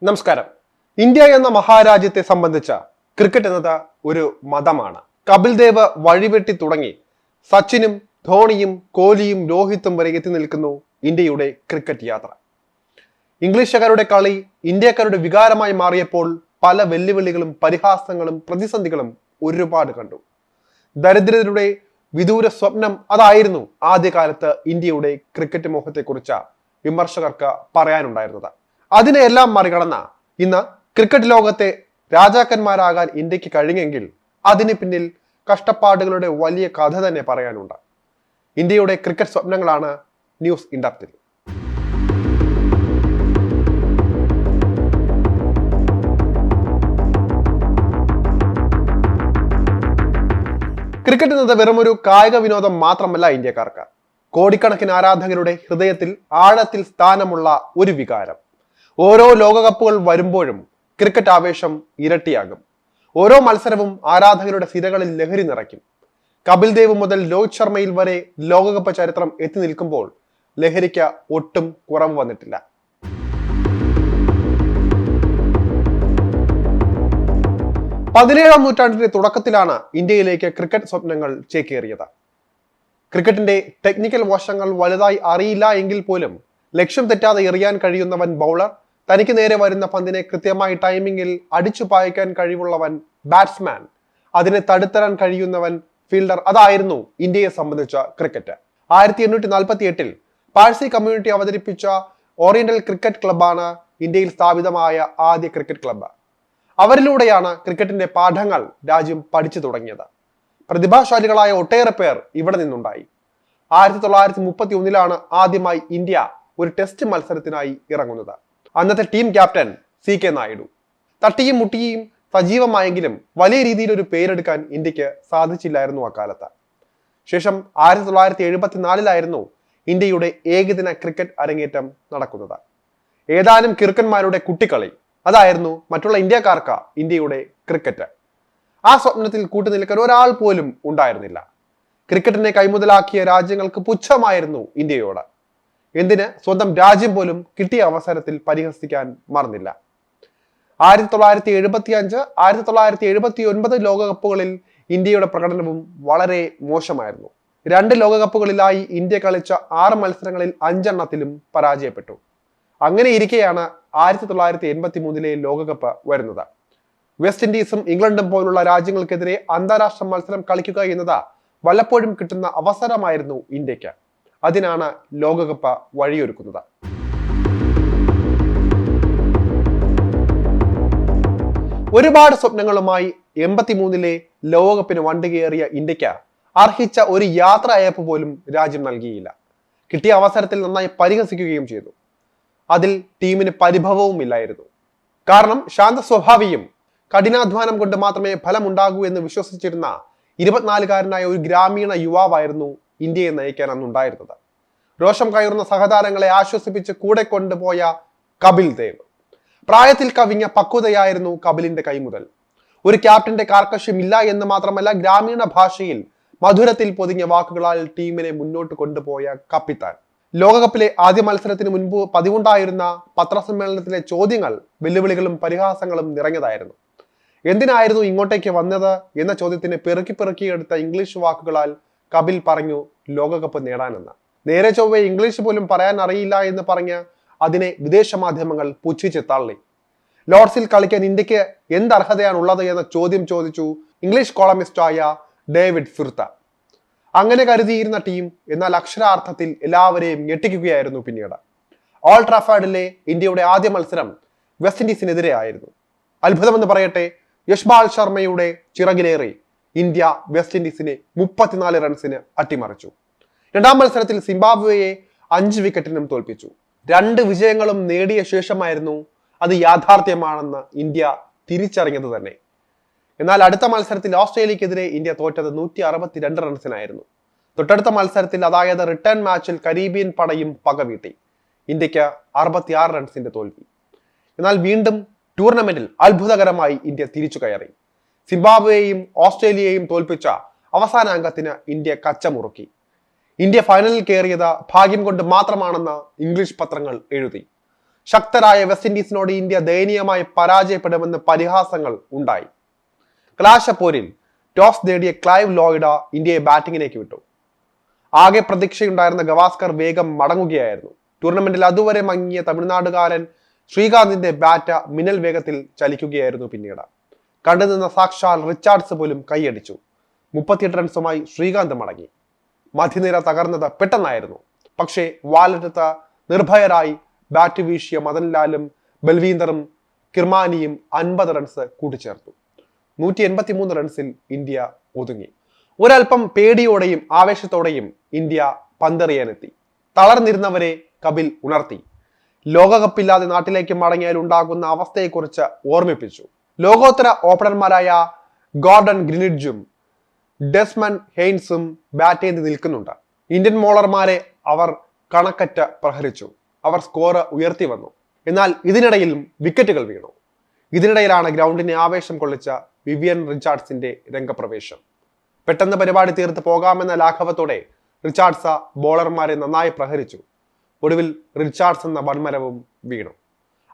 നമസ്കാരം. ഇന്ത്യ എന്ന മഹാരാജ്യത്തെ സംബന്ധിച്ച ക്രിക്കറ്റ് എന്നത് ഒരു മതമാണ്. കപിൽ ദേവ് വഴിവെട്ടി തുടങ്ങി സച്ചിനും ധോണിയും കോഹ്ലിയും രോഹിത്തും വരെ എത്തി നിൽക്കുന്നു ഇന്ത്യയുടെ ക്രിക്കറ്റ് യാത്ര. ഇംഗ്ലീഷുകാരുടെ കളി ഇന്ത്യക്കാരുടെ വികാരമായി മാറിയപ്പോൾ പല വെല്ലുവിളികളും പരിഹാസങ്ങളും പ്രതിസന്ധികളും ഒരുപാട് കണ്ടു. ദരിദ്രരുടെ വിദൂര സ്വപ്നം അതായിരുന്നു ആദ്യകാലത്ത് ഇന്ത്യയുടെ ക്രിക്കറ്റ് മോഹത്തെക്കുറിച്ച് വിമർശകർക്ക് പറയാനുണ്ടായിരുന്നത്. അതിനെയെല്ലാം മറികടന്ന ഇന്ന് ക്രിക്കറ്റ് ലോകത്തെ രാജാക്കന്മാരാകാൻ ഇന്ത്യക്ക് കഴിഞ്ഞെങ്കിൽ അതിന് പിന്നിൽ കഷ്ടപ്പാടുകളുടെ വലിയ കഥ തന്നെ പറയാനുണ്ട്. ഇന്ത്യയുടെ ക്രിക്കറ്റ് സ്വപ്നങ്ങളാണ് ന്യൂസ് ഇൻ ഡെപ്തിൽ. ക്രിക്കറ്റ് എന്നത് വെറുമൊരു കായിക വിനോദം മാത്രമല്ല. ഇന്ത്യക്കാർക്ക് കോടിക്കണക്കിന് ആരാധകരുടെ ഹൃദയത്തിൽ ആഴത്തിൽ സ്ഥാനമുള്ള ഒരു വികാരം. ഓരോ ലോകകപ്പുകൾ വരുമ്പോഴും ക്രിക്കറ്റ് ആവേശം ഇരട്ടിയാകും. ഓരോ മത്സരവും ആരാധകരുടെ സിരകളിൽ ലഹരി നിറയ്ക്കും. കപിൽ ദേവ് മുതൽ രോഹിത് ശർമ്മയിൽ വരെ ലോകകപ്പ് ചരിത്രം എത്തി നിൽക്കുമ്പോൾ ലഹരിക്ക് ഒട്ടും കുറവ് വന്നിട്ടില്ല. പതിനേഴാം നൂറ്റാണ്ടിന്റെ തുടക്കത്തിലാണ് ഇന്ത്യയിലേക്ക് ക്രിക്കറ്റ് സ്വപ്നങ്ങൾ ചേക്കേറിയത്. ക്രിക്കറ്റിന്റെ ടെക്നിക്കൽ വശങ്ങൾ വലുതായി അറിയില്ല എങ്കിൽ പോലും ലക്ഷ്യം തെറ്റാതെ എറിയാൻ കഴിയുന്നവൻ ബൗളർ, തനിക്ക് നേരെ വരുന്ന പന്തിനെ കൃത്യമായി ടൈമിങ്ങിൽ അടിച്ചു പായിക്കാൻ കഴിവുള്ളവൻ ബാറ്റ്സ്മാൻ, അതിനെ തടുത്തരാൻ കഴിയുന്നവൻ ഫീൽഡർ. അതായിരുന്നു ഇന്ത്യയെ സംബന്ധിച്ച ക്രിക്കറ്റ്. 1848 പാഴ്സി കമ്മ്യൂണിറ്റി അവതരിപ്പിച്ച ഓറിയന്റൽ ക്രിക്കറ്റ് ക്ലബ്ബാണ് ഇന്ത്യയിൽ സ്ഥാപിതമായ ആദ്യ ക്രിക്കറ്റ് ക്ലബ്ബ്. അവരിലൂടെയാണ് ക്രിക്കറ്റിന്റെ പാഠങ്ങൾ രാജ്യം പഠിച്ചു തുടങ്ങിയത്. പ്രതിഭാശാലികളായ ഒട്ടേറെ പേർ ഇവിടെ നിന്നുണ്ടായി. 1931 ആദ്യമായി ഇന്ത്യ ഒരു ടെസ്റ്റ് മത്സരത്തിനായി ഇറങ്ങുന്നത്. അന്നത്തെ ടീം ക്യാപ്റ്റൻ CK നായിഡു. തട്ടിയും മുട്ടിയും സജീവമായെങ്കിലും വലിയ രീതിയിൽ ഒരു പേരെടുക്കാൻ ഇന്ത്യക്ക് സാധിച്ചില്ലായിരുന്നു അക്കാലത്ത്. ശേഷം 1974 ഇന്ത്യയുടെ ഏകദിന ക്രിക്കറ്റ് അരങ്ങേറ്റം നടക്കുന്നത്. ഏതാനും കിറുക്കന്മാരുടെ കുട്ടിക്കളി അതായിരുന്നു മറ്റുള്ള ഇന്ത്യക്കാർക്ക് ഇന്ത്യയുടെ ക്രിക്കറ്റ്. ആ സ്വപ്നത്തിൽ കൂട്ടുനിൽക്കാൻ ഒരാൾ പോലും ഉണ്ടായിരുന്നില്ല. ക്രിക്കറ്റിനെ കൈമുതലാക്കിയ രാജ്യങ്ങൾക്ക് പുച്ഛമായിരുന്നു ഇന്ത്യയോട്. എന്തിന് സ്വന്തം രാജ്യം പോലും കിട്ടിയ അവസരത്തിൽ പരിഹസിക്കാൻ മറന്നില്ല. 1975, 1979 ലോകകപ്പുകളിൽ ഇന്ത്യയുടെ പ്രകടനവും വളരെ മോശമായിരുന്നു. 2 ലോകകപ്പുകളിലായി ഇന്ത്യ കളിച്ച 6 മത്സരങ്ങളിൽ 5 എണ്ണത്തിലും പരാജയപ്പെട്ടു. അങ്ങനെ ഇരിക്കെയാണ് 1983 ലോകകപ്പ് വരുന്നത്. വെസ്റ്റ് ഇൻഡീസും ഇംഗ്ലണ്ടും പോലുള്ള രാജ്യങ്ങൾക്കെതിരെ അന്താരാഷ്ട്ര മത്സരം കളിക്കുക എന്നത് വല്ലപ്പോഴും കിട്ടുന്ന അവസരമായിരുന്നു ഇന്ത്യക്ക്. അതിനാണ് ലോകകപ്പ് വഴിയൊരുക്കുന്നത്. ഒരുപാട് സ്വപ്നങ്ങളുമായി 83 ലോകകപ്പിന് വണ്ടി കയറിയ ഇന്ത്യക്ക് അർഹിച്ച ഒരു യാത്ര അയപ്പ് പോലും രാജ്യം നൽകിയില്ല. കിട്ടിയ അവസരത്തിൽ നന്നായി പരിഹസിക്കുകയും ചെയ്തു. അതിൽ ടീമിന് പരിഭവവും ഇല്ലായിരുന്നു. കാരണം ശാന്ത സ്വഭാവിയും കഠിനാധ്വാനം കൊണ്ട് മാത്രമേ ഫലമുണ്ടാകൂ എന്ന് വിശ്വസിച്ചിരുന്ന 24-കാരനായ ഒരു ഗ്രാമീണ യുവാവായിരുന്നു ഇന്ത്യയെ നയിക്കാൻ അന്നുണ്ടായിരുന്നത്. രോഷം കയറുന്ന സഹതാരങ്ങളെ ആശ്വസിപ്പിച്ച് കൂടെ കൊണ്ടുപോയ കപിൽ ദേവ്. പ്രായത്തിൽ കവിഞ്ഞ പക്വതയായിരുന്നു കപിലിന്റെ കൈമുതൽ. ഒരു ക്യാപ്റ്റന്റെ കാർക്കശ്യമില്ല എന്ന് മാത്രമല്ല, ഗ്രാമീണ ഭാഷയിൽ മധുരത്തിൽ പൊതിഞ്ഞ വാക്കുകളാൽ ടീമിനെ മുന്നോട്ട് കൊണ്ടുപോയ കപ്പിത്താൻ. ലോകകപ്പിലെ ആദ്യ മത്സരത്തിന് മുൻപ് പതിവുണ്ടായിരുന്ന പത്രസമ്മേളനത്തിലെ ചോദ്യങ്ങൾ വെല്ലുവിളികളും പരിഹാസങ്ങളും നിറഞ്ഞതായിരുന്നു. എന്തിനായിരുന്നു ഇങ്ങോട്ടേക്ക് വന്നത് എന്ന ചോദ്യത്തിന് പെറുക്കിയെടുത്ത ഇംഗ്ലീഷ് വാക്കുകളാൽ കപിൽ പറഞ്ഞു ലോകകപ്പ് നേടാനെന്ന്. നേരെ ചൊവ്വേ ഇംഗ്ലീഷ് പോലും പറയാൻ അറിയില്ല എന്ന് പറഞ്ഞ് അതിനെ വിദേശ മാധ്യമങ്ങൾ പുച്ഛിച്ച് തള്ളി. ലോർഡ്സിൽ കളിക്കാൻ ഇന്ത്യക്ക് എന്ത് അർഹതയാണുള്ളത് എന്ന ചോദ്യം ചോദിച്ചു ഇംഗ്ലീഷ് കോളമിസ്റ്റായ ഡേവിഡ് ഫിർത്ത. അങ്ങനെ കരുതിയിരുന്ന ടീം എന്നാൽ അക്ഷരാർത്ഥത്തിൽ എല്ലാവരെയും ഞെട്ടിക്കുകയായിരുന്നു പിന്നീട്. ഓൾ ട്രാഫോർഡിലെ ഇന്ത്യയുടെ ആദ്യ മത്സരം വെസ്റ്റ് ഇൻഡീസിനെതിരെ ആയിരുന്നു. അത്ഭുതമെന്ന് പറയട്ടെ, യശ്പാൽ ശർമ്മയുടെ ചിറകിലേറി ഇന്ത്യ വെസ്റ്റ് ഇൻഡീസിനെ 34 റൺസിന് അട്ടിമറിച്ചു. രണ്ടാം മത്സരത്തിൽ സിംബാബ്വേയെ 5 വിക്കറ്റിനും തോൽപ്പിച്ചു. 2 വിജയങ്ങളും നേടിയ ശേഷമായിരുന്നു അത് യാഥാർത്ഥ്യമാണെന്ന് ഇന്ത്യ തിരിച്ചറിഞ്ഞത് തന്നെ. എന്നാൽ അടുത്ത മത്സരത്തിൽ ഓസ്ട്രേലിയക്കെതിരെ ഇന്ത്യ തോറ്റത് 162 റൺസിനായിരുന്നു. തൊട്ടടുത്ത മത്സരത്തിൽ, അതായത് റിട്ടേൺ മാച്ചിൽ, കരീബിയൻ പടയും പകവീട്ടി. ഇന്ത്യക്ക് 66 റൺസിന്റെ തോൽവി. എന്നാൽ വീണ്ടും ടൂർണമെന്റിൽ അത്ഭുതകരമായി ഇന്ത്യ തിരിച്ചു കയറി. സിംബാബ്വേയെയും ഓസ്ട്രേലിയയെയും തോൽപ്പിച്ച അവസാന അംഗത്തിന് ഇന്ത്യ കച്ചമുറുക്കി. ഇന്ത്യ ഫൈനലിൽ കയറിയത് ഭാഗ്യം കൊണ്ട് മാത്രമാണെന്ന് ഇംഗ്ലീഷ് പത്രങ്ങൾ എഴുതി. ശക്തരായ വെസ്റ്റ് ഇൻഡീസിനോട് ഇന്ത്യ ദയനീയമായി പരാജയപ്പെടുമെന്ന് പരിഹാസങ്ങൾ ഉണ്ടായി. കലാശപ്പോരിൽ ടോസ് നേടിയ ക്ലൈവ് ലോയിഡ് ഇന്ത്യയെ ബാറ്റിംഗിലേക്ക് വിട്ടു. ആകെ പ്രതീക്ഷയുണ്ടായിരുന്ന ഗവാസ്കർ വേഗം മടങ്ങുകയായിരുന്നു. ടൂർണമെന്റിൽ അതുവരെ മങ്ങിയ തമിഴ്നാടുകാരൻ ശ്രീകാന്തിന്റെ ബാറ്റ് മിന്നൽ വേഗത്തിൽ ചലിക്കുകയായിരുന്നു. പിന്നീട് കണ്ടുനിന്ന സാക്ഷാൽ റിച്ചാർഡ്സ് പോലും കൈയടിച്ചു. 38 റൺസുമായി ശ്രീകാന്ത് മടങ്ങി. മധ്യനിര തകർന്നത് പെട്ടെന്നായിരുന്നു. പക്ഷേ വാലെടുത്ത നിർഭയരായി ബാറ്റ് വീശിയ മദൻലാലും ബൽവീന്ദറും കിർമാനിയും 50 റൺസ് കൂട്ടിച്ചേർത്തു. 183 റൺസിൽ ഇന്ത്യ ഒതുങ്ങി. ഒരൽപ്പം പേടിയോടെയും ആവേശത്തോടെയും ഇന്ത്യ പന്തെറിയാനെത്തി. തളർന്നിരുന്നവരെ കപിൽ ഉണർത്തി. ലോകകപ്പില്ലാതെ നാട്ടിലേക്ക് മടങ്ങിയാൽ ഉണ്ടാകുന്ന അവസ്ഥയെക്കുറിച്ച് ഓർമ്മിപ്പിച്ചു. ലോകോത്തര ഓപ്പണർമാരായ ഗോർഡൻ ഗ്രിനിഡ്ജും ഡെസ്മൻ ഹെയ്ൻസും ബാറ്റ് ചെയ്ത് നിൽക്കുന്നുണ്ട്. ഇന്ത്യൻ ബോളർമാരെ അവർ കണക്കറ്റ് പ്രഹരിച്ചു. അവർ സ്കോർ ഉയർത്തി വന്നു. എന്നാൽ ഇതിനിടയിലും വിക്കറ്റുകൾ വീണു. ഇതിനിടയിലാണ് ഗ്രൗണ്ടിനെ ആവേശം കൊള്ളിച്ച വിവിയൻ റിച്ചാർഡ്സിന്റെ രംഗപ്രവേശം. പെട്ടെന്ന് പരിപാടി തീർത്ത് പോകാമെന്ന ലാഘവത്തോടെ റിച്ചാർഡ്സ് ബോളർമാരെ നന്നായി പ്രഹരിച്ചു. ഒടുവിൽ റിച്ചാർഡ്സ് എന്ന വൻമരവും വീണു.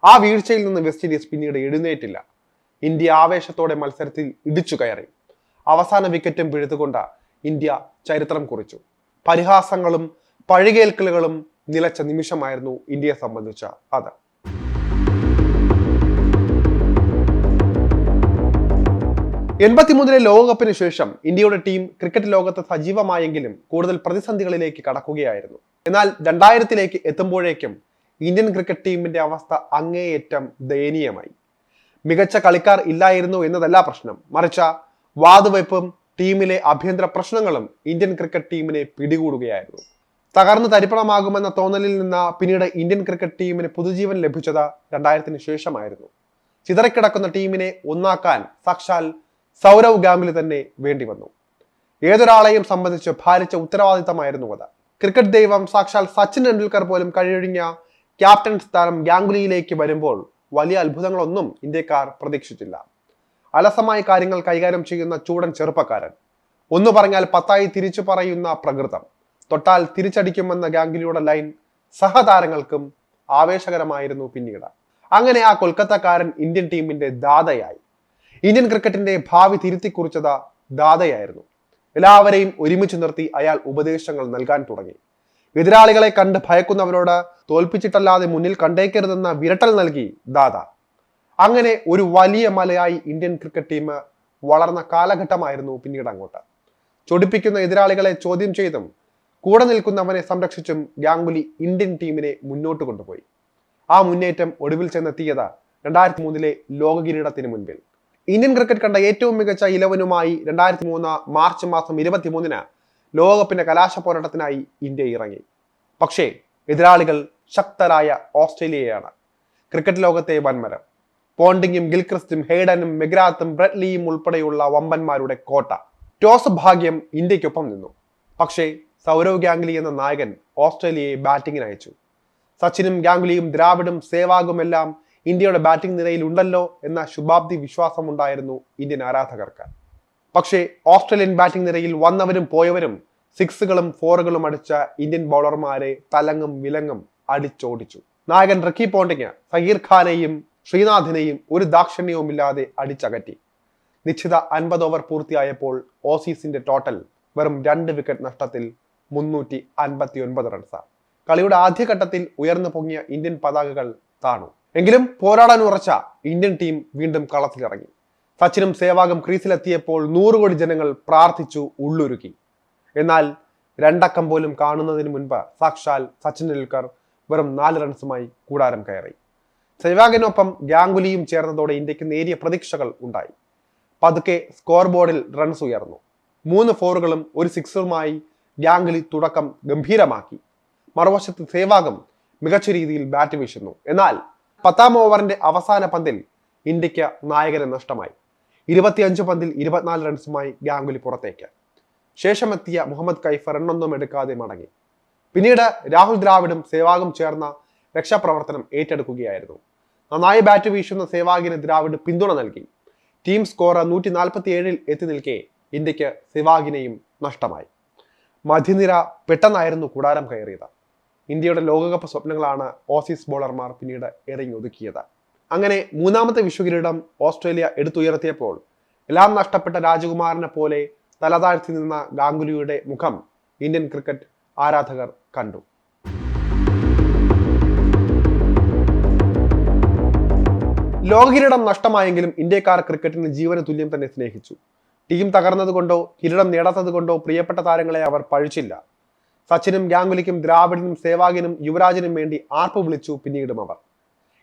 ആ വീഴ്ചയിൽ നിന്ന് വെസ്റ്റ് ഇൻഡീസ് പിന്നീട് എഴുന്നേറ്റില്ല. ഇന്ത്യ ആവേശത്തോടെ മത്സരത്തിൽ ഇടിച്ചു കയറി. അവസാന വിക്കറ്റും പിഴുതുകൊണ്ട് ഇന്ത്യ ചരിത്രം കുറിച്ചു. പരിഹാസങ്ങളും പഴികേൽക്കലുകളും നിലച്ച നിമിഷമായിരുന്നു ഇന്ത്യയെ സംബന്ധിച്ച അത്. ലെ ലോകകപ്പിന് ശേഷം ഇന്ത്യയുടെ ടീം ക്രിക്കറ്റ് ലോകത്ത് സജീവമായെങ്കിലും കൂടുതൽ പ്രതിസന്ധികളിലേക്ക് കടക്കുകയായിരുന്നു. എന്നാൽ 2000 എത്തുമ്പോഴേക്കും ഇന്ത്യൻ ക്രിക്കറ്റ് ടീമിന്റെ അവസ്ഥ അങ്ങേയറ്റം ദയനീയമായി. മികച്ച കളിക്കാർ ഇല്ലായിരുന്നു എന്നതല്ല പ്രശ്നം, മറിച്ച് വാതുവയ്പും ടീമിലെ ആഭ്യന്തര പ്രശ്നങ്ങളും ഇന്ത്യൻ ക്രിക്കറ്റ് ടീമിനെ പിടികൂടുകയായിരുന്നു. തകർന്നു തരിപ്പണമാകുമെന്ന തോന്നലിൽ നിന്ന് പിന്നീട് ഇന്ത്യൻ ക്രിക്കറ്റ് ടീമിന് പുതുജീവൻ ലഭിച്ചത് 2000 ശേഷമായിരുന്നു. ചിതറിക്കിടക്കുന്ന ടീമിനെ ഒന്നാക്കാൻ സാക്ഷാൽ സൗരവ് ഗാംഗുലി തന്നെ വേണ്ടി വന്നു. ഏതൊരാളെയും സംബന്ധിച്ച് ഭാരിച്ച ഉത്തരവാദിത്തമായിരുന്നു അത്. ക്രിക്കറ്റ് ദൈവം സാക്ഷാൽ സച്ചിൻ ടെണ്ടുൽക്കർ പോലും കഴിഞ്ഞ ക്യാപ്റ്റൻ സ്ഥാനം ഗാംഗുലിയിലേക്ക് വരുമ്പോൾ വലിയ അത്ഭുതങ്ങളൊന്നും ഇന്ത്യക്കാർ പ്രതീക്ഷിച്ചില്ല. അലസമായ കാര്യങ്ങൾ കൈകാര്യം ചെയ്യുന്ന ചൂടൻ ചെറുപ്പക്കാരൻ, ഒന്നു പറഞ്ഞാൽ 10 തിരിച്ചു പറയുന്ന പ്രകൃതം, തൊട്ടാൽ തിരിച്ചടിക്കുമെന്ന ഗാംഗുലിയുടെ ലൈൻ സഹതാരങ്ങൾക്കും ആവേശകരമായിരുന്നു. പിന്നീട് അങ്ങനെ ആ കൊൽക്കത്തക്കാരൻ ഇന്ത്യൻ ടീമിന്റെ ദാതയായി. ഇന്ത്യൻ ക്രിക്കറ്റിന്റെ ഭാവി തിരുത്തി കുറിച്ചത് ദാതയായിരുന്നു. എല്ലാവരെയും ഒരുമിച്ച് നിർത്തി അയാൾ ഉപദേശങ്ങൾ നൽകാൻ തുടങ്ങി. എതിരാളികളെ കണ്ട് ഭയക്കുന്നവരോട് തോൽപ്പിച്ചിട്ടല്ലാതെ മുന്നിൽ കണ്ടേക്കരുതെന്ന വിരട്ടൽ നൽകി ദാദ. അങ്ങനെ ഒരു വലിയ മലയായി ഇന്ത്യൻ ക്രിക്കറ്റ് ടീം വളർന്ന കാലഘട്ടമായിരുന്നു പിന്നീട് അങ്ങോട്ട്. ചൊടിപ്പിക്കുന്ന എതിരാളികളെ ചോദ്യം ചെയ്തും കൂടെ നിൽക്കുന്നവനെ സംരക്ഷിച്ചും ഗാംഗുലി ഇന്ത്യൻ ടീമിനെ മുന്നോട്ട് കൊണ്ടുപോയി. ആ മുന്നേറ്റം ഒടുവിൽ ചെന്നെത്തിയത് 2003 ലോക കിരീടത്തിന് മുൻപിൽ. ഇന്ത്യൻ ക്രിക്കറ്റ് കണ്ട ഏറ്റവും മികച്ച 11-മായി 2003 മാർച്ച് മാസം 23-ന് ലോകകപ്പിന്റെ കലാശ പോരാട്ടത്തിനായി ഇന്ത്യ ഇറങ്ങി. പക്ഷേ എതിരാളികൾ ശക്തരായ ഓസ്ട്രേലിയയാണ്. ക്രിക്കറ്റ് ലോകത്തെ വൻമരം. പോണ്ടിങ്ങും ഗിൽക്രിസ്റ്റും ഹെയ്ഡനും മെഗ്രാത്തും ബ്രെഡ്ലിയും ഉൾപ്പെടെയുള്ള വമ്പന്മാരുടെ കോട്ട. ടോസ് ഭാഗ്യം ഇന്ത്യക്കൊപ്പം നിന്നു. പക്ഷേ സൗരവ് ഗാംഗുലി എന്ന നായകൻ ഓസ്ട്രേലിയയെ ബാറ്റിംഗിന് അയച്ചു. സച്ചിനും ഗാംഗുലിയും ദ്രാവിഡും സേവാഗും എല്ലാം ഇന്ത്യയുടെ ബാറ്റിംഗ് നിരയിൽ ഉണ്ടല്ലോ എന്ന ശുഭാപ്തി വിശ്വാസമുണ്ടായിരുന്നു ഇന്ത്യൻ ആരാധകർക്ക്. പക്ഷേ ഓസ്ട്രേലിയൻ ബാറ്റിംഗ് നിരയിൽ വന്നവരും പോയവരും സിക്സുകളും ഫോറുകളും അടിച്ച ഇന്ത്യൻ ബൗളർമാരെ തലങ്ങും വിലങ്ങും അടിച്ചോടിച്ചു. നായകൻ റിക്കി പോണ്ടിങ് സഹീർ ഖാനെയും ശ്രീനാഥിനെയും ഒരു ദാക്ഷിണ്യവുമില്ലാതെ അടിച്ചകറ്റി. നിശ്ചിത 50 ഓവർ പൂർത്തിയായപ്പോൾ ഓസീസിന്റെ ടോട്ടൽ വെറും 2 വിക്കറ്റ് നഷ്ടത്തിൽ 359 റൺസ്. കളിയുടെ ആദ്യഘട്ടത്തിൽ ഉയർന്നു പൊങ്ങിയ ഇന്ത്യൻ പതാകകൾ താണു. എങ്കിലും പോരാടാൻ ഉറച്ച ഇന്ത്യൻ ടീം വീണ്ടും കളത്തിലിറങ്ങി. സച്ചിനും സേവാഗും ക്രീസിലെത്തിയപ്പോൾ 100 കോടി ജനങ്ങൾ പ്രാർത്ഥിച്ചു, ഉള്ളുരുക്കി. എന്നാൽ 2 അക്കം പോലും കാണുന്നതിന് മുൻപ് സാക്ഷാൽ സച്ചിൻ ടെണ്ടുൽക്കർ വെറും 4 റൺസുമായി കൂടാരം കയറി. സേവാഗിനൊപ്പം ഗാംഗുലിയും ചേർന്നതോടെ ഇന്ത്യക്ക് നേരിയ പ്രതീക്ഷകൾ ഉണ്ടായി. പതുക്കെ സ്കോർ ബോർഡിൽ റൺസ് ഉയർന്നു. 3 ഫോറുകളും 1 സിക്സറുമായി ഗാംഗുലി തുടക്കം ഗംഭീരമാക്കി. മറുവശത്ത് സേവാഗും മികച്ച രീതിയിൽ ബാറ്റ് വീശുന്നു. എന്നാൽ 10-ാം ഓവറിന്റെ അവസാന പന്തിൽ ഇന്ത്യക്ക് നായകനെ നഷ്ടമായി. 25 പന്തിൽ 24 റൺസുമായി ഗാംഗുലി പുറത്തേക്ക്. ശേഷമെത്തിയ മുഹമ്മദ് കൈഫ് റണ്ണൊന്നും എടുക്കാതെ മടങ്ങി. പിന്നീട് രാഹുൽ ദ്രാവിഡും സേവാഗും ചേർന്ന രക്ഷാപ്രവർത്തനം ഏറ്റെടുക്കുകയായിരുന്നു. നന്നായി ബാറ്റ് വീശുന്ന സേവാഗിന് ദ്രാവിഡ് പിന്തുണ നൽകി. ടീം സ്കോർ 147-ൽ എത്തി നിൽക്കെ ഇന്ത്യക്ക് സേവാഗിനെയും നഷ്ടമായി. മധ്യനിര പെട്ടെന്നായിരുന്നു കൂടാരം കയറിയത്. ഇന്ത്യയുടെ ലോകകപ്പ് സ്വപ്നങ്ങളാണ് ഓസീസ് ബോളർമാർ പിന്നീട് എറിഞ്ഞ് ഒതുക്കിയത്. അങ്ങനെ മൂന്നാമത്തെ വിശ്വകിരീടം ഓസ്ട്രേലിയ എടുത്തുയർത്തിയപ്പോൾ എല്ലാം നഷ്ടപ്പെട്ട രാജകുമാരനെ പോലെ തലതാഴ്ത്തി നിന്ന ഗാംഗുലിയുടെ മുഖം ഇന്ത്യൻ ക്രിക്കറ്റ് ആരാധകർ കണ്ടു. ലോകകിരീടം നഷ്ടമായെങ്കിലും ഇന്ത്യക്കാർ ക്രിക്കറ്റിന് ജീവന തുല്യം തന്നെ സ്നേഹിച്ചു. ടീം തകർന്നതുകൊണ്ടോ കിരീടം നേടാത്തത് കൊണ്ടോ പ്രിയപ്പെട്ട താരങ്ങളെ അവർ പഴിച്ചില്ല. സച്ചിനും ഗാംഗുലിക്കും ദ്രാവിഡിനും സേവാഗിനും യുവരാജിനും വേണ്ടി ആർപ്പ് വിളിച്ചു പിന്നീടും അവർ.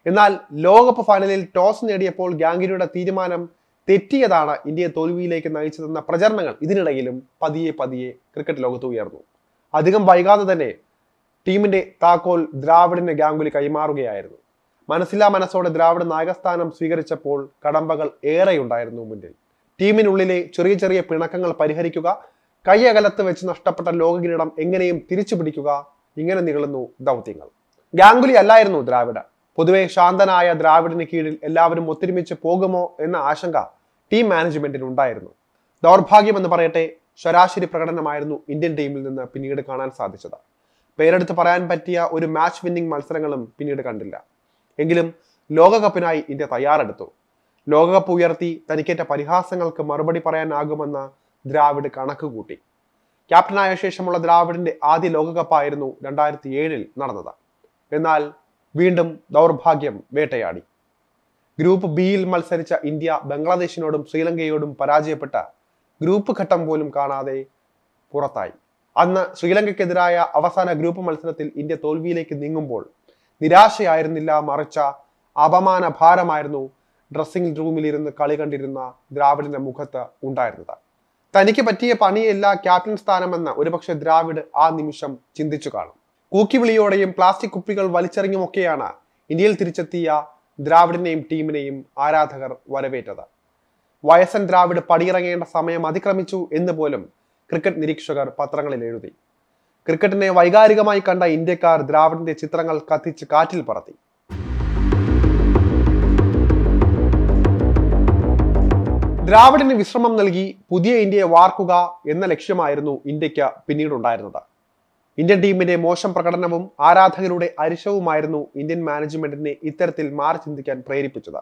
എന്നാൽ ലോകകപ്പ് ഫൈനലിൽ ടോസ് നേടിയപ്പോൾ ഗാംഗുലിയുടെ തീരുമാനം തെറ്റിയതാണ് ഇന്ത്യയെ തോൽവിയിലേക്ക് നയിച്ചതെന്ന പ്രചരണങ്ങൾ ഇതിനിടയിലും പതിയെ ക്രിക്കറ്റ് ലോകത്ത് ഉയർന്നു. അധികം വൈകാതെ തന്നെ ടീമിന്റെ താക്കോൽ ദ്രാവിഡിന് ഗാംഗുലി കൈമാറുകയായിരുന്നു. മനസ്സില്ലാ മനസ്സോടെ ദ്രാവിഡ് നായകസ്ഥാനം സ്വീകരിച്ചപ്പോൾ കടമ്പകൾ ഏറെയുണ്ടായിരുന്നു മുന്നിൽ. ടീമിനുള്ളിലെ ചെറിയ പിണക്കങ്ങൾ പരിഹരിക്കുക, കൈയകലത്ത് വെച്ച് നഷ്ടപ്പെട്ട ലോകകിരീടം എങ്ങനെയും തിരിച്ചു പിടിക്കുക, ഇങ്ങനെ നീളുന്നു ദൗത്യങ്ങൾ. ഗാംഗുലി അല്ലായിരുന്നു ദ്രാവിഡ്. പൊതുവെ ശാന്തനായ ദ്രാവിഡിന് കീഴിൽ എല്ലാവരും ഒത്തൊരുമിച്ച് പോകുമോ എന്ന ആശങ്ക ടീം മാനേജ്മെന്റിന് ഉണ്ടായിരുന്നു. ദൗർഭാഗ്യമെന്ന് പറയട്ടെ, ശരാശരി പ്രകടനമായിരുന്നു ഇന്ത്യൻ ടീമിൽ നിന്ന് പിന്നീട് കാണാൻ സാധിച്ചത്. പേരെടുത്ത് പറയാൻ പറ്റിയ ഒരു മാച്ച് വിന്നിംഗ് മത്സരങ്ങളും പിന്നീട് കണ്ടില്ല. എങ്കിലും ലോകകപ്പിനായി ഇന്ത്യ തയ്യാറെടുത്തു. ലോകകപ്പ് ഉയർത്തി തനിക്കേറ്റ പരിഹാസങ്ങൾക്ക് മറുപടി പറയാനാകുമെന്ന് ദ്രാവിഡ് കണക്ക് കൂട്ടി. ക്യാപ്റ്റനായ ശേഷമുള്ള ദ്രാവിഡിന്റെ ആദ്യ ലോകകപ്പായിരുന്നു 2007 നടന്നത്. എന്നാൽ വീണ്ടും ദൗർഭാഗ്യം വേട്ടയാടി. ഗ്രൂപ്പ് ബിയിൽ മത്സരിച്ച ഇന്ത്യ ബംഗ്ലാദേശിനോടും ശ്രീലങ്കയോടും പരാജയപ്പെട്ട ഗ്രൂപ്പ് ഘട്ടം പോലും കാണാതെ പുറത്തായി. അന്ന് ശ്രീലങ്കയ്ക്കെതിരായ അവസാന ഗ്രൂപ്പ് മത്സരത്തിൽ ഇന്ത്യ തോൽവിയിലേക്ക് നീങ്ങുമ്പോൾ നിരാശയായിരുന്നില്ല, മറിച്ച അപമാന ഭാരമായിരുന്നു ഡ്രസ്സിംഗ് റൂമിലിരുന്ന് കളി കണ്ടിരുന്ന ദ്രാവിഡിന്റെ മുഖത്ത് ഉണ്ടായിരുന്നത്. തനിക്ക് പറ്റിയ പണിയല്ല ക്യാപ്റ്റൻ സ്ഥാനമെന്ന് ഒരുപക്ഷെ ദ്രാവിഡ് ആ നിമിഷം ചിന്തിച്ചു കാണും. കൂക്കിവിളിയോടെയും പ്ലാസ്റ്റിക് കുപ്പികൾ വലിച്ചെറിഞ്ഞുമൊക്കെയാണ് ഇന്ത്യയിൽ തിരിച്ചെത്തിയ ദ്രാവിഡിനെയും ടീമിനെയും ആരാധകർ വരവേറ്റത്. വയസ്സൻ ദ്രാവിഡ് പടിയിറങ്ങേണ്ട സമയം അതിക്രമിച്ചു എന്ന് പോലും ക്രിക്കറ്റ് നിരീക്ഷകർ പത്രങ്ങളിൽ എഴുതി. ക്രിക്കറ്റിനെ വൈകാരികമായി കണ്ട ഇന്ത്യക്കാർ ദ്രാവിഡിന്റെ ചിത്രങ്ങൾ കത്തിച്ച് കാറ്റിൽ പറത്തി. ദ്രാവിഡിന് വിശ്രമം നൽകി പുതിയ ഇന്ത്യയെ വാർക്കുക എന്ന ലക്ഷ്യമായിരുന്നു ഇന്ത്യക്ക് പിന്നീടുണ്ടായിരുന്നത്. ഇന്ത്യൻ ടീമിന്റെ മോശം പ്രകടനവും ആരാധകരുടെ അരിശവുമായിരുന്നു ഇന്ത്യൻ മാനേജ്മെന്റിനെ ഇത്തരത്തിൽ മാറി ചിന്തിക്കാൻ പ്രേരിപ്പിച്ചത്.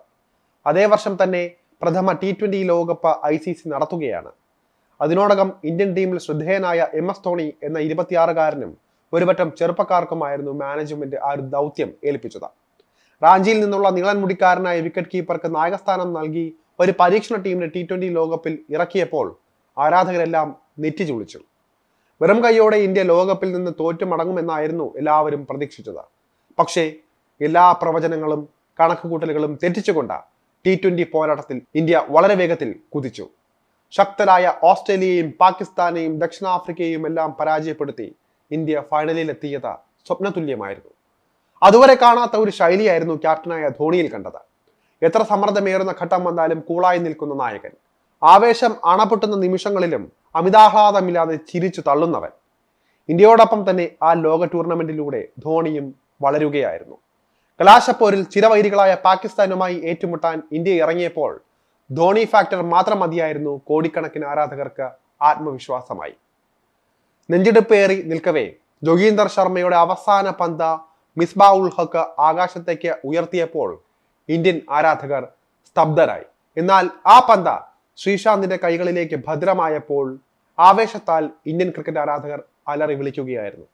അതേ വർഷം തന്നെ പ്രഥമ T20 ലോകകപ്പ് ICC നടത്തുകയാണ്. അതിനോടകം ഇന്ത്യൻ ടീമിൽ ശ്രദ്ധേയനായ MS ധോണി എന്ന 26-കാരനും ഒരുപറ്റം ചെറുപ്പക്കാർക്കുമായിരുന്നു മാനേജ്മെന്റ് ആ ഒരു ദൗത്യം ഏൽപ്പിച്ചത്. റാഞ്ചിയിൽ നിന്നുള്ള നീളൻ മുടിക്കാരനായ വിക്കറ്റ് കീപ്പർക്ക് നായകസ്ഥാനം നൽകി ഒരു പരീക്ഷണ ടീമിനെ T20 ലോകകപ്പിൽ ഇറക്കിയപ്പോൾ ആരാധകരെല്ലാം നെറ്റി ചുളിച്ചു. വെറും കൈയോടെ ഇന്ത്യ ലോകകപ്പിൽ നിന്ന് തോറ്റു മടങ്ങുമെന്നായിരുന്നു എല്ലാവരും പ്രതീക്ഷിച്ചത്. പക്ഷേ എല്ലാ പ്രവചനങ്ങളും കണക്കുകൂട്ടലുകളും തെറ്റിച്ചുകൊണ്ട് T20 പോരാട്ടത്തിൽ ഇന്ത്യ വളരെ വേഗത്തിൽ കുതിച്ചു. ശക്തരായ ഓസ്ട്രേലിയയും പാകിസ്ഥാനെയും ദക്ഷിണാഫ്രിക്കയെയും എല്ലാം പരാജയപ്പെടുത്തി ഇന്ത്യ ഫൈനലിൽ എത്തിയത് സ്വപ്നതുല്യമായിരുന്നു. അതുവരെ കാണാത്ത ഒരു ശൈലിയായിരുന്നു ക്യാപ്റ്റനായ ധോണിയിൽ കണ്ടത്. എത്ര സമ്മർദ്ദമേറുന്ന ഘട്ടം വന്നാലും കൂളായി നിൽക്കുന്ന നായകൻ, ആവേശം അണപൊട്ടുന്ന നിമിഷങ്ങളിലും അമിതാഹ്ലാദമില്ലാതെ ചിരിച്ചു തള്ളുന്നവൻ. ഇന്ത്യയോടൊപ്പം തന്നെ ആ ലോക ടൂർണമെന്റിലൂടെ ധോണിയും വളരുകയായിരുന്നു. കലാശപ്പോരിൽ ചിരവൈരികളായ പാകിസ്ഥാനുമായി ഏറ്റുമുട്ടാൻ ഇന്ത്യ ഇറങ്ങിയപ്പോൾ ധോണി ഫാക്ടർ മാത്രം മതിയായിരുന്നു കോടിക്കണക്കിന് ആരാധകർക്ക് ആത്മവിശ്വാസമായി. നെഞ്ചിടിപ്പേറി നിൽക്കവേ ജോഗീന്ദർ ശർമ്മയുടെ അവസാന പന്ത് മിസ്ബാ ഉൽ ഹക്ക് ആകാശത്തേക്ക് ഉയർത്തിയപ്പോൾ ഇന്ത്യൻ ആരാധകർ സ്തബ്ധരായി. എന്നാൽ ആ പന്ത് ശ്രീശാന്തിന്റെ കൈകളിലേക്ക് ഭദ്രമായപ്പോൾ ആവേശത്താൽ ഇന്ത്യൻ ക്രിക്കറ്റ് ആരാധകർ അലറി വിളിക്കുകയായിരുന്നു.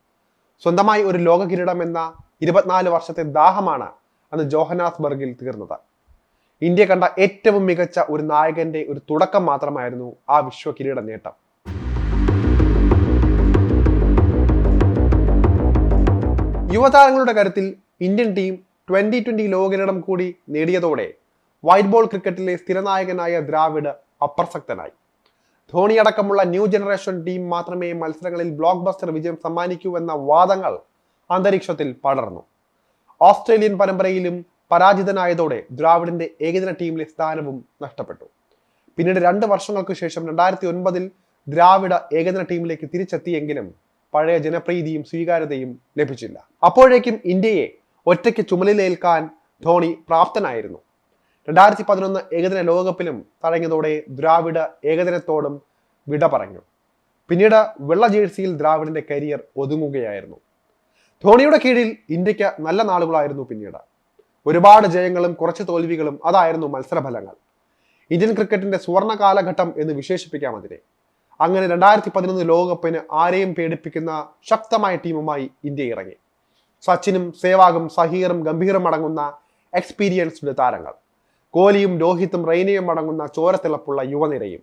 സ്വന്തമായി ഒരു ലോക കിരീടം എന്ന 24 വർഷത്തെ ദാഹമാണ് അന്ന് ജോഹന്നാസ്ബർഗിൽ തീർന്നത്. ഇന്ത്യ കണ്ട ഏറ്റവും മികച്ച ഒരു നായകന്റെ ഒരു തുടക്കം മാത്രമായിരുന്നു ആ വിശ്വ കിരീട നേട്ടം. യുവതാരങ്ങളുടെ കാര്യത്തിൽ ഇന്ത്യൻ ടീം 2020 ലോക കിരീടം കൂടി നേടിയതോടെ വൈറ്റ് ബോൾ ക്രിക്കറ്റിലെ സ്ഥിരനായകനായ ദ്രാവിഡ് അപ്രസക്തനായി. ധോണി അടക്കമുള്ള ന്യൂ ജനറേഷൻ ടീം മാത്രമേ മത്സരങ്ങളിൽ ബ്ലോക്ക് ബസ്റ്റർ വിജയം സമ്മാനിക്കൂ എന്ന വാദങ്ങൾ അന്തരീക്ഷത്തിൽ പടർന്നു. ഓസ്ട്രേലിയൻ പരമ്പരയിലും പരാജിതനായതോടെ ദ്രാവിഡിന്റെ ഏകദിന ടീമിലെ സ്ഥാനവും നഷ്ടപ്പെട്ടു. പിന്നീട് 2 വർഷങ്ങൾക്ക് ശേഷം 2009 ദ്രാവിഡ് ഏകദിന ടീമിലേക്ക് തിരിച്ചെത്തിയെങ്കിലും പഴയ ജനപ്രീതിയും സ്വീകാര്യതയും ലഭിച്ചില്ല. അപ്പോഴേക്കും ഇന്ത്യയെ ഒറ്റയ്ക്ക് ചുമലിലേൽക്കാൻ ധോണി പ്രാപ്തനായിരുന്നു. 2011 ഏകദിന ലോകകപ്പിലും തടഞ്ഞതോടെ ദ്രാവിഡ് ഏകദിനത്തോടും വിട പറഞ്ഞു. പിന്നീട് വെള്ള ജേഴ്സിയിൽ ദ്രാവിഡിന്റെ കരിയർ ഒതുങ്ങുകയായിരുന്നു. ധോണിയുടെ കീഴിൽ ഇന്ത്യക്ക് നല്ല നാളുകളായിരുന്നു പിന്നീട്. ഒരുപാട് ജയങ്ങളും കുറച്ച് തോൽവികളും അതായിരുന്നു മത്സരഫലങ്ങൾ. ഇന്ത്യൻ ക്രിക്കറ്റിന്റെ സുവർണ കാലഘട്ടം എന്ന് വിശേഷിപ്പിക്കാം അതിനെ. അങ്ങനെ 2011 ലോകകപ്പിന് ആരെയും പേടിപ്പിക്കുന്ന ശക്തമായ ടീമുമായി ഇന്ത്യ ഇറങ്ങി. സച്ചിനും സേവാഗും സഹീറും ഗംഭീറും അടങ്ങുന്ന എക്സ്പീരിയൻസ്ഡ് താരങ്ങൾ, കോഹ്ലിയും രോഹിത്തും റെയ്നയും അടങ്ങുന്ന ചോരത്തിളപ്പുള്ള യുവനിരയും.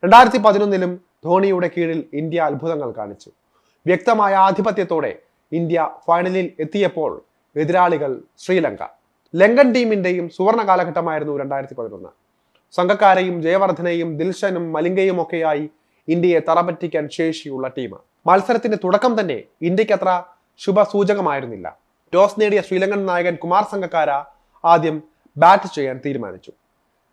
2011 ധോണിയുടെ കീഴിൽ ഇന്ത്യ അത്ഭുതങ്ങൾ കാണിച്ചു. വ്യക്തമായ ആധിപത്യത്തോടെ ഇന്ത്യ ഫൈനലിൽ എത്തിയപ്പോൾ എതിരാളികൾ ശ്രീലങ്ക. ലങ്കൻ ടീമിന്റെയും സുവർണ കാലഘട്ടമായിരുന്നു 2011. സംഘക്കാരെയും ജയവർദ്ധനെയും ദിൽഷനും മലിംഗയും ഒക്കെയായി ഇന്ത്യയെ തറപറ്റിക്കാൻ ശേഷിയുള്ള ടീം. മത്സരത്തിന്റെ തുടക്കം തന്നെ ഇന്ത്യക്ക് അത്ര ശുഭസൂചകമായിരുന്നില്ല. ടോസ് നേടിയ ശ്രീലങ്കൻ നായകൻ കുമാർ സംഗക്കാര ആദ്യം ബാറ്റ് ചെയ്യാൻ തീരുമാനിച്ചു.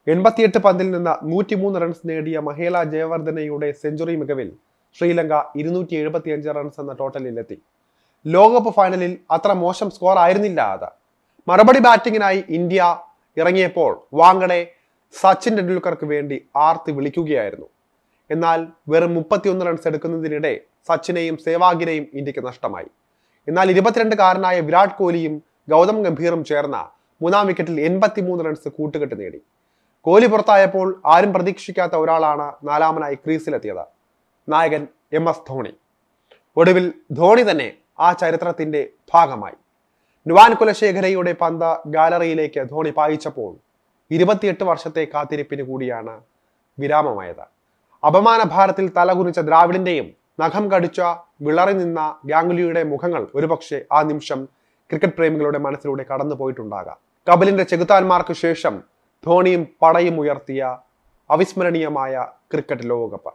88 പന്തിൽ നിന്ന് 103 റൺസ് നേടിയ മഹേല ജയവർദ്ധനയുടെ സെഞ്ചുറി മികവിൽ ശ്രീലങ്ക 275 റൺസ് എന്ന ടോട്ടലിലെത്തി. ലോകകപ്പ് ഫൈനലിൽ അത്ര മോശം സ്കോർ ആയിരുന്നില്ല അത്. മറുപടി ബാറ്റിങ്ങിനായി ഇന്ത്യ ഇറങ്ങിയപ്പോൾ വാങ്കഡെ സച്ചിൻ ടെണ്ടുൽക്കർക്ക് വേണ്ടി ആർത്തി വിളിക്കുകയായിരുന്നു. എന്നാൽ വെറും 31 റൺസ് എടുക്കുന്നതിനിടെ സച്ചിനെയും സേവാഗിനെയും ഇന്ത്യക്ക് നഷ്ടമായി. എന്നാൽ 22-കാരനായ വിരാട് കോഹ്ലിയും ഗൗതം ഗംഭീറും ചേർന്ന 3-ാം വിക്കറ്റിൽ 83 റൺസ് കൂട്ടുകെട്ട് നേടി. കോഹ്ലി പുറത്തായപ്പോൾ ആരും പ്രതീക്ഷിക്കാത്ത ഒരാളാണ് 4-ാമനായി ക്രീസിലെത്തിയത്, നായകൻ MS ധോണി. ഒടുവിൽ ധോണി തന്നെ ആ ചരിത്രത്തിന്റെ ഭാഗമായി. നുവാൻ കുലശേഖരയുടെ പന്ത് ഗാലറിയിലേക്ക് ധോണി പായിച്ചപ്പോൾ 28 വർഷത്തെ കാത്തിരിപ്പിന് കൂടിയാണ് വിരാമമായത്. അപമാന ഭാരത്തിൽ തലകുനിച്ച ദ്രാവിഡിന്റെയും നഖം കടിച്ച വിളറി നിന്ന ഗാംഗുലിയുടെ മുഖങ്ങൾ ഒരുപക്ഷെ ആ നിമിഷം ക്രിക്കറ്റ് പ്രേമികളുടെ മനസ്സിലൂടെ കടന്നു പോയിട്ടുണ്ടാകാം. കപിലിന്റെ ചെകുത്താന്മാർക്ക് ശേഷം ധോണിയും പടയും ഉയർത്തിയ അവിസ്മരണീയമായ ക്രിക്കറ്റ് ലോകകപ്പ്.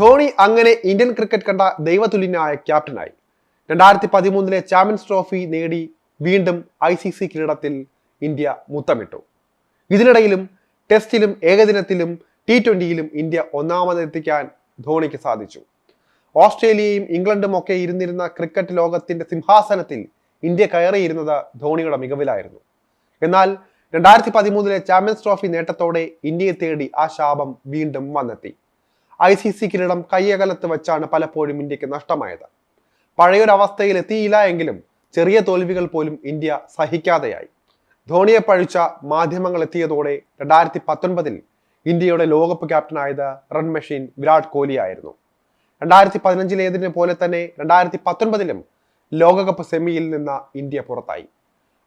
ധോണി അങ്ങനെ ഇന്ത്യൻ ക്രിക്കറ്റ് കണ്ട ദൈവതുല്യനായ ക്യാപ്റ്റനായി. 2013 ചാമ്പ്യൻസ് ട്രോഫി നേടി വീണ്ടും ICC കിരീടത്തിൽ ഇന്ത്യ മുത്തമിട്ടു. ഇതിനിടയിലും ടെസ്റ്റിലും ഏകദിനത്തിലും T20യിലും ഇന്ത്യ ഒന്നാമതെത്തിക്കാൻ ധോണിക്ക് സാധിച്ചു. ഓസ്ട്രേലിയയും ഇംഗ്ലണ്ടും ഒക്കെ ഇരുന്നിരുന്ന ക്രിക്കറ്റ് ലോകത്തിന്റെ സിംഹാസനത്തിൽ ഇന്ത്യ കയറിയിരുന്നത് ധോണിയുടെ മികവിലായിരുന്നു. എന്നാൽ 2013 ചാമ്പ്യൻസ് ട്രോഫി നേട്ടത്തോടെ ഇന്ത്യയെ തേടി ആ ശാപം വീണ്ടും വന്നെത്തി. ICC കിരീടം കയ്യകലത്ത് വെച്ചാണ് പലപ്പോഴും ഇന്ത്യക്ക് നഷ്ടമായത്. പഴയൊരവസ്ഥയിൽ എത്തിയില്ല എങ്കിലും ചെറിയ തോൽവികൾ പോലും ഇന്ത്യ സഹിക്കാതെയായി. ധോണിയെ പഴിച്ച മാധ്യമങ്ങൾ എത്തിയതോടെ 2019 ഇന്ത്യയുടെ ലോകകപ്പ് ക്യാപ്റ്റനായത് റൺ മെഷീൻ വിരാട് കോഹ്ലി ആയിരുന്നു. 2015 പോലെ തന്നെ 2019 ലോകകപ്പ് സെമിയിൽ നിന്ന് ഇന്ത്യ പുറത്തായി.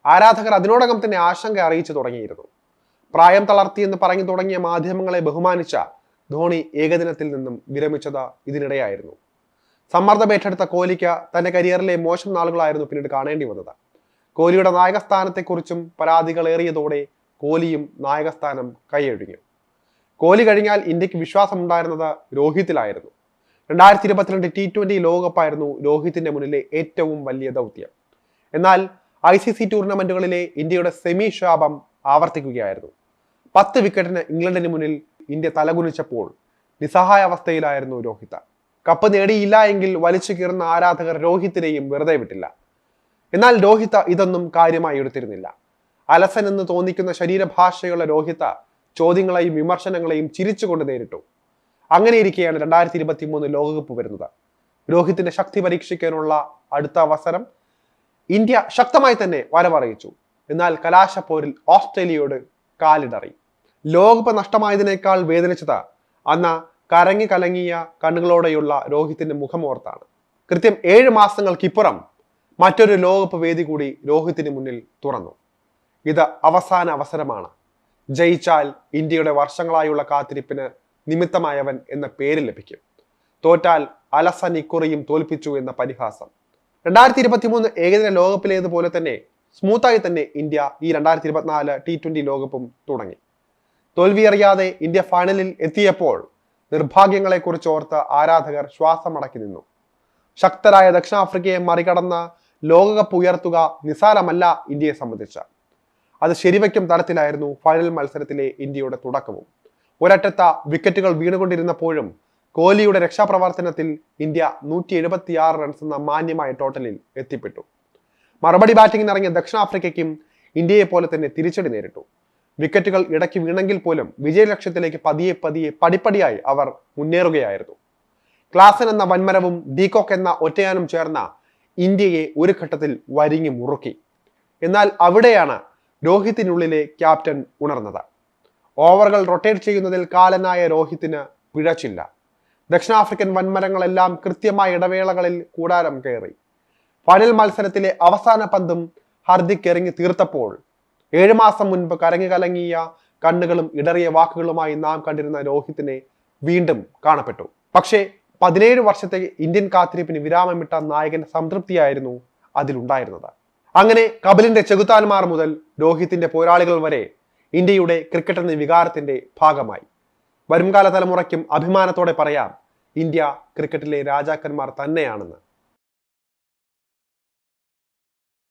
ആരാധകർ അതിനോടകം തന്നെ ആശങ്ക അറിയിച്ചു തുടങ്ങിയിരുന്നു. പ്രായം തളർത്തിയെന്ന് പറഞ്ഞു തുടങ്ങിയ മാധ്യമങ്ങളെ ബഹുമാനിച്ച ധോണി ഏകദിനത്തിൽ നിന്നും വിരമിച്ചത് ഇതിനിടെയായിരുന്നു. സമ്മർദ്ദമേറ്റെടുത്ത കോഹ്ലിക്ക് തന്റെ കരിയറിലെ മോശം നാളുകളായിരുന്നു പിന്നീട് കാണേണ്ടി വന്നത്. കോഹ്ലിയുടെ നായകസ്ഥാനത്തെക്കുറിച്ചും പരാതികൾ ഏറിയതോടെ കോഹ്ലിയും നായകസ്ഥാനം കൈയൊഴിഞ്ഞു. കോഹ്ലി കഴിഞ്ഞാൽ ഇന്ത്യക്ക് വിശ്വാസമുണ്ടായിരുന്നത് രോഹിത്തിലായിരുന്നു. 2022 T20 ലോകകപ്പായിരുന്നു രോഹിത്തിന്റെ മുന്നിലെ ഏറ്റവും വലിയ ദൗത്യം. എന്നാൽ ICC ടൂർണമെന്റുകളിലെ ഇന്ത്യയുടെ സെമി ശാപം ആവർത്തിക്കുകയായിരുന്നു. 10 വിക്കറ്റിന് ഇംഗ്ലണ്ടിന് മുന്നിൽ ഇന്ത്യ തലകുനിച്ചപ്പോൾ നിസ്സഹായ അവസ്ഥയിലായിരുന്നു രോഹിത്. കപ്പ് നേടിയില്ല എങ്കിൽ വലിച്ചു കീറുന്ന ആരാധകർ രോഹിത്തിനെയും വെറുതെ വിട്ടില്ല. എന്നാൽ രോഹിത് ഇതൊന്നും കാര്യമായി എടുത്തിരുന്നില്ല. അലസൻ എന്ന് തോന്നിക്കുന്ന ശരീരഭാഷയുള്ള രോഹിത് ചോദ്യങ്ങളെയും വിമർശനങ്ങളെയും ചിരിച്ചുകൊണ്ട് നേരിട്ടു. അങ്ങനെയിരിക്കെയാണ് 2023 ലോകകപ്പ് വരുന്നത്. രോഹിത്തിന്റെ ശക്തി പരീക്ഷിക്കാനുള്ള അടുത്ത അവസരം ഇന്ത്യ ശക്തമായി തന്നെ വരവറിയിച്ചു. എന്നാൽ കലാശപ്പോരിൽ ഓസ്ട്രേലിയയോട് കാലിടറി. ലോകകപ്പ് നഷ്ടമായതിനേക്കാൾ വേദനിച്ചത് അന്ന് കരങ്ങി കലങ്ങിയ കണ്ണുകളോടെയുള്ള രോഹിത്തിന്റെ മുഖമോർത്താണ്. കൃത്യം 7 മാസങ്ങൾക്കിപ്പുറം മറ്റൊരു ലോകകപ്പ് വേദി കൂടി രോഹിത്തിന് മുന്നിൽ തുറന്നു. ഇത് അവസാന അവസരമാണ്. ജയിച്ചാൽ ഇന്ത്യയുടെ വർഷങ്ങളായുള്ള കാത്തിരിപ്പിന് നിമിത്തമായവൻ എന്ന പേര് ലഭിക്കും. തോറ്റാൽ അലസൻ ഇക്കുറിയും തോൽപ്പിച്ചു എന്ന പരിഹാസം. 2023 ഏകദിന ലോകകപ്പിലേതുപോലെ തന്നെ സ്മൂത്തായി തന്നെ ഇന്ത്യ ഈ 2024 T20 ലോകകപ്പും തുടങ്ങി. തോൽവിയറിയാതെ ഇന്ത്യ ഫൈനലിൽ എത്തിയപ്പോൾ നിർഭാഗ്യങ്ങളെക്കുറിച്ച് ഓർത്ത് ആരാധകർ ശ്വാസമടക്കി നിന്നു. ശക്തരായ ദക്ഷിണാഫ്രിക്കയെ മറികടന്ന ലോകകപ്പ് ഉയർത്തുക നിസ്സാരമല്ല ഇന്ത്യയെ സംബന്ധിച്ച്. അത് ശരിവയ്ക്കും തരത്തിലായിരുന്നു ഫൈനൽ മത്സരത്തിലെ ഇന്ത്യയുടെ തുടക്കവും. ഒരറ്റത്ത വിക്കറ്റുകൾ വീണുകൊണ്ടിരുന്നപ്പോഴും കോഹ്ലിയുടെ രക്ഷാപ്രവർത്തനത്തിൽ ഇന്ത്യ 176 റൺസ് എന്ന മാന്യമായ ടോട്ടലിൽ എത്തിപ്പെട്ടു. മറുപടി ബാറ്റിംഗിന് ഇറങ്ങിയ ദക്ഷിണാഫ്രിക്കയ്ക്കും ഇന്ത്യയെ പോലെ തന്നെ തിരിച്ചടി നേരിട്ടു. വിക്കറ്റുകൾ ഇടയ്ക്ക് വീണെങ്കിൽ പോലും വിജയലക്ഷ്യത്തിലേക്ക് പതിയെ പതിയെ പടിപ്പടിയായി അവർ മുന്നേറുകയായിരുന്നു. ക്ലാസൻ എന്ന വൻമരവും ഡീകോക്ക് എന്ന ഒറ്റയാനും ചേർന്ന ഇന്ത്യയെ ഒരു ഘട്ടത്തിൽ വരിങ്ങി മുറുക്കി. എന്നാൽ അവിടെയാണ് രോഹിത്തിനുള്ളിലെ ക്യാപ്റ്റൻ ഉണർന്നത്. ഓവറുകൾ റൊട്ടേറ്റ് ചെയ്യുന്നതിൽ കാലനായ രോഹിത്തിന് പിഴച്ചില്ല. ദക്ഷിണാഫ്രിക്കൻ വൻമരങ്ങളെല്ലാം കൃത്യമായ ഇടവേളകളിൽ കൂടാരം കയറി. ഫൈനൽ മത്സരത്തിലെ അവസാന പന്തും ഹർദിക് എറിഞ്ഞു തീർത്തപ്പോൾ 7 മാസം മുൻപ് കരങ്ങി കലങ്ങിയ കണ്ണുകളും ഇടറിയ വാക്കുകളുമായി നാം കണ്ടിരുന്ന രോഹിത്തിനെ വീണ്ടും കാണപ്പെട്ടു. പക്ഷേ 17 വർഷത്തെ ഇന്ത്യൻ കാത്തിരിപ്പിന് വിരാമമിട്ട നായകന്റെ സംതൃപ്തിയായിരുന്നു അതിലുണ്ടായിരുന്നത്. അങ്ങനെ കപിലിന്റെ ചെകുത്താന്മാർ മുതൽ രോഹിത്തിന്റെ പോരാളികൾ വരെ ഇന്ത്യയുടെ ക്രിക്കറ്റ് എന്ന വികാരത്തിന്റെ ഭാഗമായി. വരുംകാല തലമുറയ്ക്കും അഭിമാനത്തോടെ പറയാം, ഇന്ത്യ ക്രിക്കറ്റിലെ രാജാക്കന്മാർ തന്നെയാണെന്ന്.